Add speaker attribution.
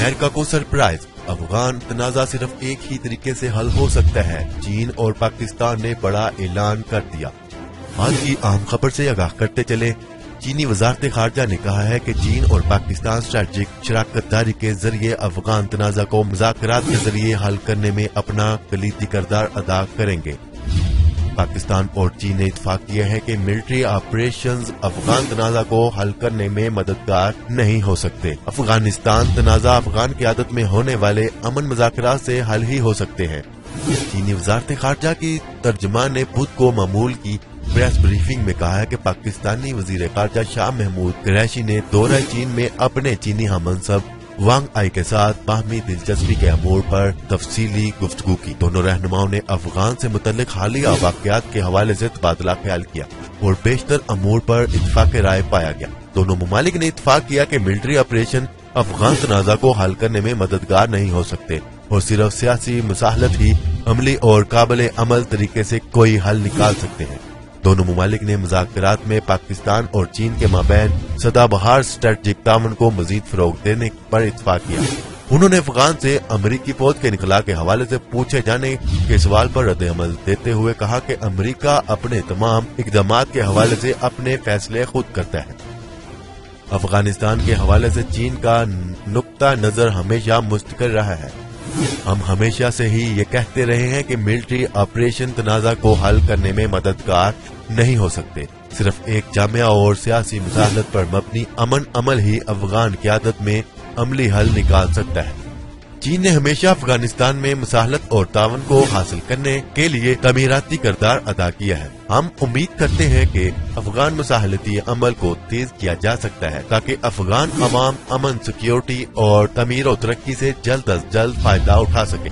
Speaker 1: America को surprise, Afghan तनाजा सिर्फ एक ही तरीके से हल हो सकता है, चीन और पाकिस्तान ने बड़ा ऐलान कर दिया। आज की अहम खबर से आगाह करते चले, चीनी वजारत खारजा ने कहा है कि चीन और पाकिस्तान स्ट्रेटेजिक शराकत दारी के जरिए अफगान तनाजा को मुज़ाकरात के जरिए हल करने में अपना कलीदी किरदार अदा करेंगे। पाकिस्तान और चीन ने इत्तेफाक किया है कि मिलिट्री ऑपरेशंस अफगान तनाजा को हल करने में मददगार नहीं हो सकते। अफगानिस्तान तनाजा अफगान क़यादत में होने वाले अमन मुज़ाकरात से हल ही हो सकते हैं। चीनी वजारत खारजा की तर्जुमान ने बुध को मामूल की प्रेस ब्रीफिंग में कहा है कि पाकिस्तानी वजीर खारजा शाह महमूद कुरैशी ने दौरा चीन में अपने चीनी हममनसब वांग आई के साथ बाहमी दिलचस्पी के अमूर पर तफसीली गुफ्तगू की। दोनों रहनुमाओं ने अफगान से मुतल्लिक हालिया वाक़यात के हवाले से तबादला ख्याल किया और बेशतर अमूर पर इत्तफाक राय पाया गया। दोनों ममालिक ने इत्तफाक किया कि मिलिट्री ऑपरेशन अफगान तनाजा को हल करने में मददगार नहीं हो सकते और सिर्फ सियासी मुसाहलत ही अमली और काबिल अमल तरीके से कोई हल निकाल सकते हैं। दोनों मुमालिक ने मुज़ाकरात में पाकिस्तान और चीन के माबैन सदाबहार स्ट्रेटेजिक ताउन को मजीद फरोग देने पर इत्तफाक किया। उन्होंने अफगान से अमरीकी फौज के इनखला के हवाले से पूछे जाने के सवाल पर रद्द-ए-अमल देते हुए कहा कि अमरीका अपने तमाम इक़दामात के हवाले से अपने फैसले खुद करता है। अफगानिस्तान के हवाले से चीन का नुक्ता नजर हमेशा मुस्तकिल रहा है। हम हमेशा से ही ये कहते रहे हैं कि मिलिट्री ऑपरेशन तनाजा को हल करने में मददगार नहीं हो सकते। सिर्फ एक जामिया और सियासी मुसाहलत पर मबनी अमन अमल ही अफगान क़यादत में अमली हल निकाल सकता है। चीन ने हमेशा अफगानिस्तान में मुसाहलत और तावन को हासिल करने के लिए तमीराती किरदार अदा किया है। हम उम्मीद करते हैं कि अफगान मुसाहलती अमल को तेज किया जा सकता है ताकि अफगान अवाम अमन, सिक्योरिटी और तमीर और तरक्की से जल्द अज जल्द फायदा उठा सके।